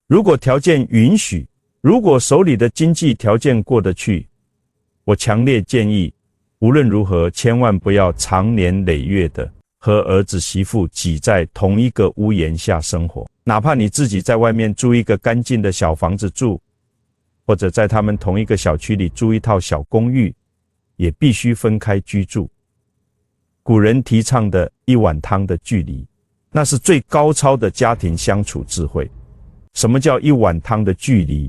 如果条件允许，如果手里的经济条件过得去，我强烈建议，无论如何千万不要长年累月的和儿子媳妇挤在同一个屋檐下生活，哪怕你自己在外面租一个干净的小房子住，或者在他们同一个小区里租一套小公寓，也必须分开居住。古人提倡的一碗汤的距离，那是最高超的家庭相处智慧。什么叫一碗汤的距离？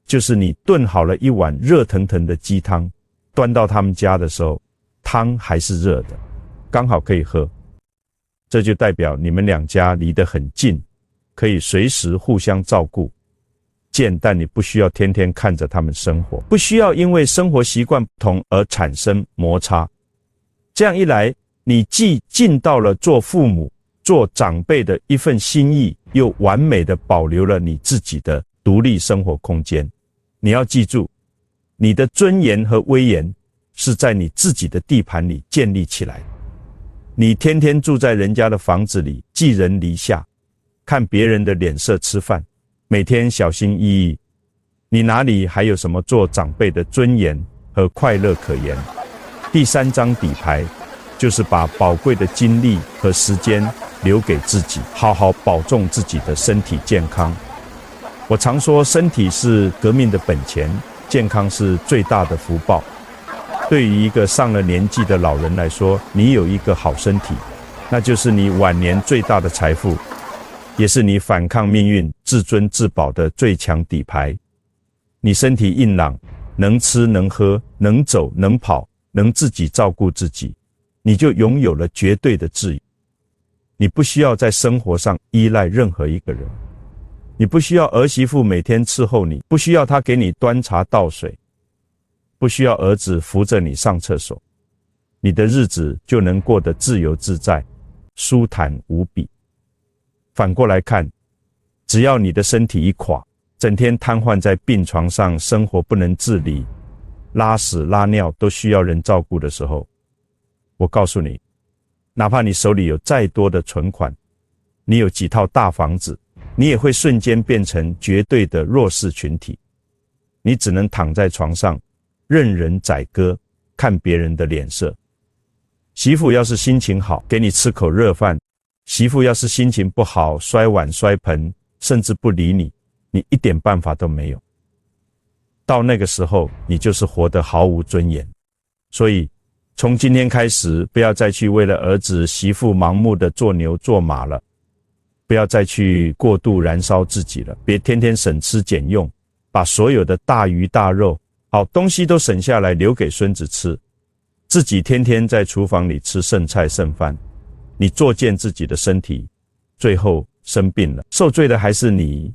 就是你炖好了一碗热腾腾的鸡汤，端到他们家的时候，汤还是热的，刚好可以喝。这就代表你们两家离得很近，可以随时互相照顾。但你不需要天天看着他们生活，不需要因为生活习惯不同而产生摩擦。这样一来，你既尽到了做父母、做长辈的一份心意，又完美的保留了你自己的独立生活空间。你要记住，你的尊严和威严是在你自己的地盘里建立起来的。你天天住在人家的房子里，寄人篱下，看别人的脸色吃饭，每天小心翼翼，你哪里还有什么做长辈的尊严和快乐可言？第三张底牌就是把宝贵的精力和时间留给自己，好好保重自己的身体健康。我常说，身体是革命的本钱，健康是最大的福报。对于一个上了年纪的老人来说，你有一个好身体，那就是你晚年最大的财富，也是你反抗命运、自尊自保的最强底牌。你身体硬朗，能吃能喝，能走能跑，能自己照顾自己，你就拥有了绝对的自由。你不需要在生活上依赖任何一个人，你不需要儿媳妇每天伺候你，不需要她给你端茶倒水，不需要儿子扶着你上厕所，你的日子就能过得自由自在，舒坦无比。反过来看，只要你的身体一垮，整天瘫痪在病床上，生活不能自理，拉屎拉尿都需要人照顾的时候，我告诉你，哪怕你手里有再多的存款，你有几套大房子，你也会瞬间变成绝对的弱势群体。你只能躺在床上任人宰割，看别人的脸色。媳妇要是心情好，给你吃口热饭；媳妇要是心情不好，摔碗摔盆，甚至不理你，你一点办法都没有。到那个时候，你就是活得毫无尊严。所以从今天开始，不要再去为了儿子媳妇盲目的做牛做马了，不要再去过度燃烧自己了，别天天省吃俭用，把所有的大鱼大肉好东西都省下来留给孙子吃，自己天天在厨房里吃剩菜剩饭。你作践自己的身体，最后生病了，受罪的还是你，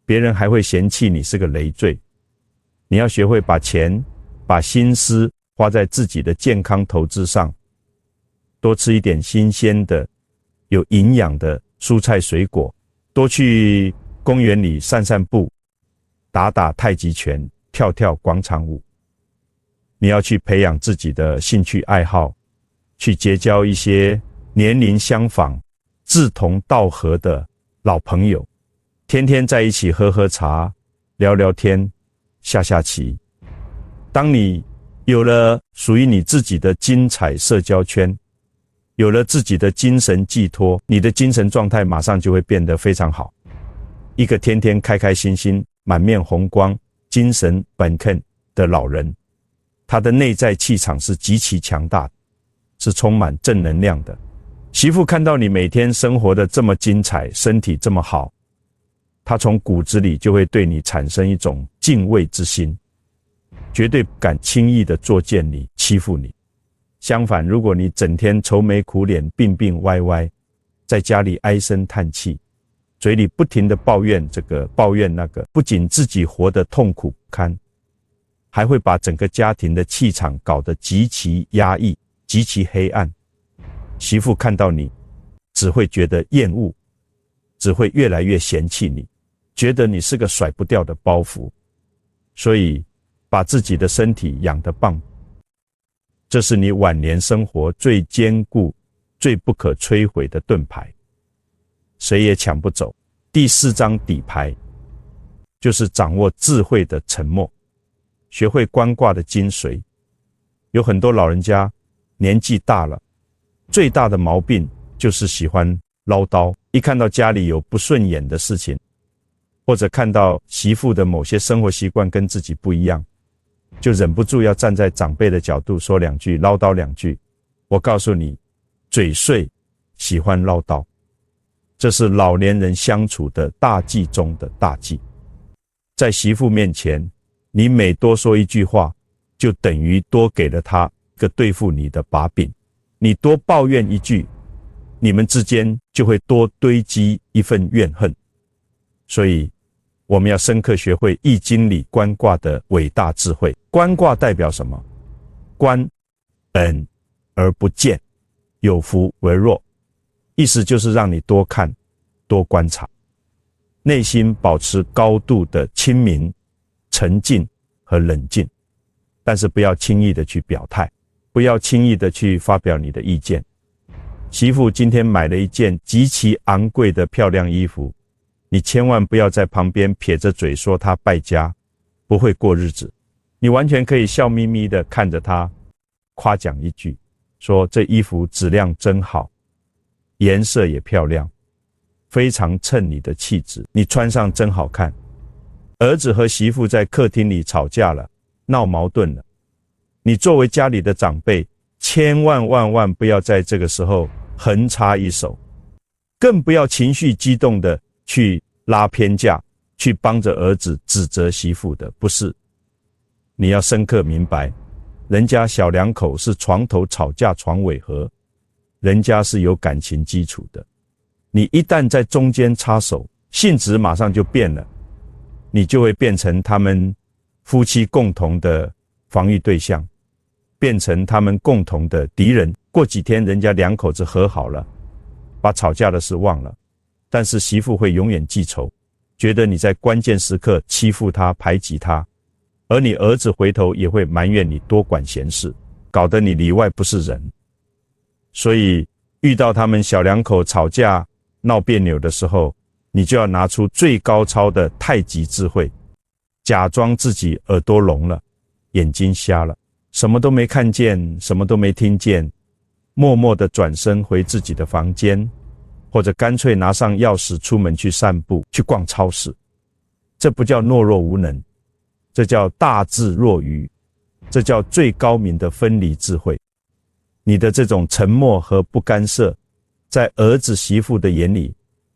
别人还会嫌弃你是个累赘。你要学会把钱、把心思花在自己的健康投资上，多吃一点新鲜的、有营养的蔬菜水果，多去公园里散散步，打打太极拳，跳跳广场舞。你要去培养自己的兴趣爱好，去结交一些年龄相仿、志同道合的老朋友，天天在一起喝喝茶、聊聊天、下下棋。当你有了属于你自己的精彩社交圈，有了自己的精神寄托，你的精神状态马上就会变得非常好。一个天天开开心心、满面红光、精神本肯的老人，他的内在气场是极其强大的，是充满正能量的。媳妇看到你每天生活的这么精彩，身体这么好，她从骨子里就会对你产生一种敬畏之心，绝对不敢轻易的作践你、欺负你。相反，如果你整天愁眉苦脸、病病歪歪，在家里唉声叹气，嘴里不停的抱怨这个抱怨那个，不仅自己活得痛苦不堪，还会把整个家庭的气场搞得极其压抑、极其黑暗。媳妇看到你只会觉得厌恶，只会越来越嫌弃你，觉得你是个甩不掉的包袱。所以把自己的身体养得棒，这是你晚年生活最坚固、最不可摧毁的盾牌，谁也抢不走。第四张底牌就是掌握智慧的沉默，学会观卦的精髓。有很多老人家年纪大了，最大的毛病就是喜欢唠叨，一看到家里有不顺眼的事情，或者看到媳妇的某些生活习惯跟自己不一样，就忍不住要站在长辈的角度说两句，唠叨两句。我告诉你，嘴碎喜欢唠叨，这是老年人相处的大忌中的大忌。在媳妇面前，你每多说一句话，就等于多给了她一个对付你的把柄。你多抱怨一句，你们之间就会多堆积一份怨恨。所以我们要深刻学会易经里观卦的伟大智慧。观卦代表什么？观本而不见，有福为弱，意思就是让你多看多观察，内心保持高度的清明、沉静和冷静，但是不要轻易的去表态，不要轻易的去发表你的意见。媳妇今天买了一件极其昂贵的漂亮衣服，你千万不要在旁边撇着嘴说她败家，不会过日子。你完全可以笑眯眯的看着她，夸奖一句，说这衣服质量真好，颜色也漂亮，非常衬你的气质，你穿上真好看。儿子和媳妇在客厅里吵架了，闹矛盾了，你作为家里的长辈，千万万万不要在这个时候横插一手，更不要情绪激动的去拉偏架，去帮着儿子指责媳妇的，不是。你要深刻明白，人家小两口是床头吵架床尾和，人家是有感情基础的。你一旦在中间插手，性质马上就变了，你就会变成他们夫妻共同的防御对象，变成他们共同的敌人。过几天人家两口子和好了，把吵架的事忘了，但是媳妇会永远记仇，觉得你在关键时刻欺负她排挤她，而你儿子回头也会埋怨你多管闲事，搞得你里外不是人。所以遇到他们小两口吵架闹别扭的时候，你就要拿出最高超的太极智慧，假装自己耳朵聋了，眼睛瞎了，什么都没看见，什么都没听见，默默地转身回自己的房间，或者干脆拿上钥匙出门去散步，去逛超市。这不叫懦弱无能，这叫大智若愚，这叫最高明的分离智慧。你的这种沉默和不干涉，在儿子媳妇的眼里，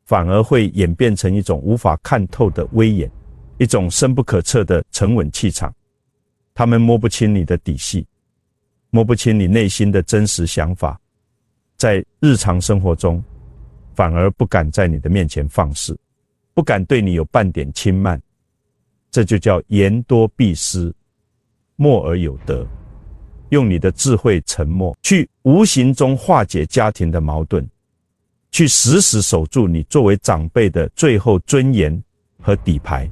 反而会演变成一种无法看透的威严，一种深不可测的沉稳气场。他们摸不清你的底细，摸不清你内心的真实想法，在日常生活中反而不敢在你的面前放肆，不敢对你有半点轻慢。这就叫言多必失，默而有德。用你的智慧沉默，去无形中化解家庭的矛盾，去死死守住你作为长辈的最后尊严和底牌。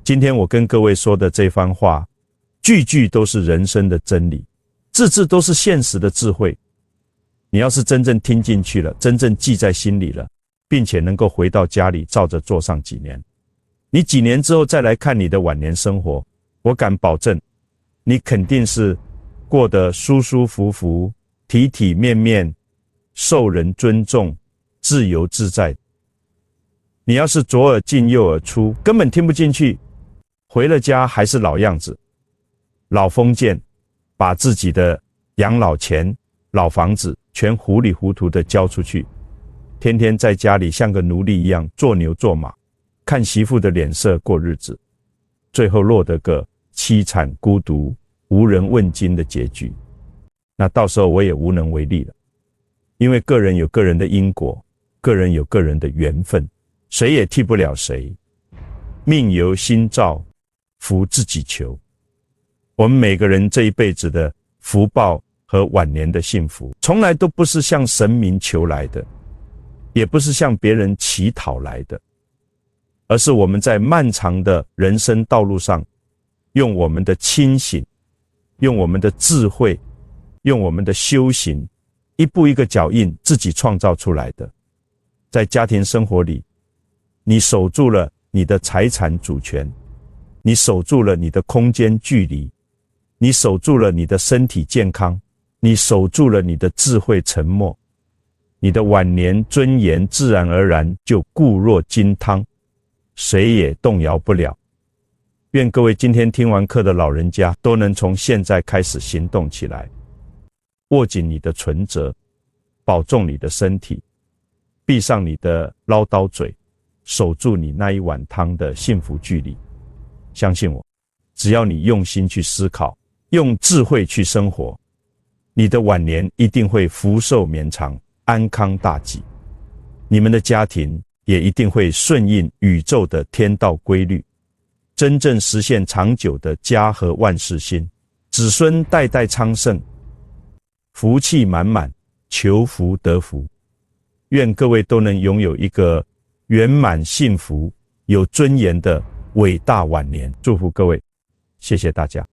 今天我跟各位说的这番话，句句都是人生的真理，字字都是现实的智慧。你要是真正听进去了，真正记在心里了，并且能够回到家里照着做上几年，你几年之后再来看你的晚年生活，我敢保证，你肯定是过得舒舒服服、体体面面、受人尊重、自由自在。你要是左耳进右耳出，根本听不进去，回了家还是老样子，老封建，把自己的养老钱、老房子全糊里糊涂的交出去，天天在家里像个奴隶一样做牛做马，看媳妇的脸色过日子，最后落得个凄惨孤独、无人问津的结局。那到时候我也无能为力了，因为个人有个人的因果，个人有个人的缘分，谁也替不了谁。命由心造，福自己求。我们每个人这一辈子的福报和晚年的幸福，从来都不是向神明求来的，也不是向别人乞讨来的，而是我们在漫长的人生道路上，用我们的清醒，用我们的智慧，用我们的修行，一步一个脚印自己创造出来的。在家庭生活里，你守住了你的财产主权，你守住了你的空间距离，你守住了你的身体健康，你守住了你的智慧沉默，你的晚年尊严自然而然就固若金汤，谁也动摇不了。愿各位今天听完课的老人家都能从现在开始行动起来，握紧你的存折，保重你的身体，闭上你的唠叨嘴，守住你那一碗汤的幸福距离。相信我，只要你用心去思考，用智慧去生活，你的晚年一定会福寿绵长，安康大吉。你们的家庭也一定会顺应宇宙的天道规律，真正实现长久的家和万事兴，子孙代代昌盛，福气满满，求福得福。愿各位都能拥有一个圆满幸福、有尊严的伟大晚年。祝福各位，谢谢大家。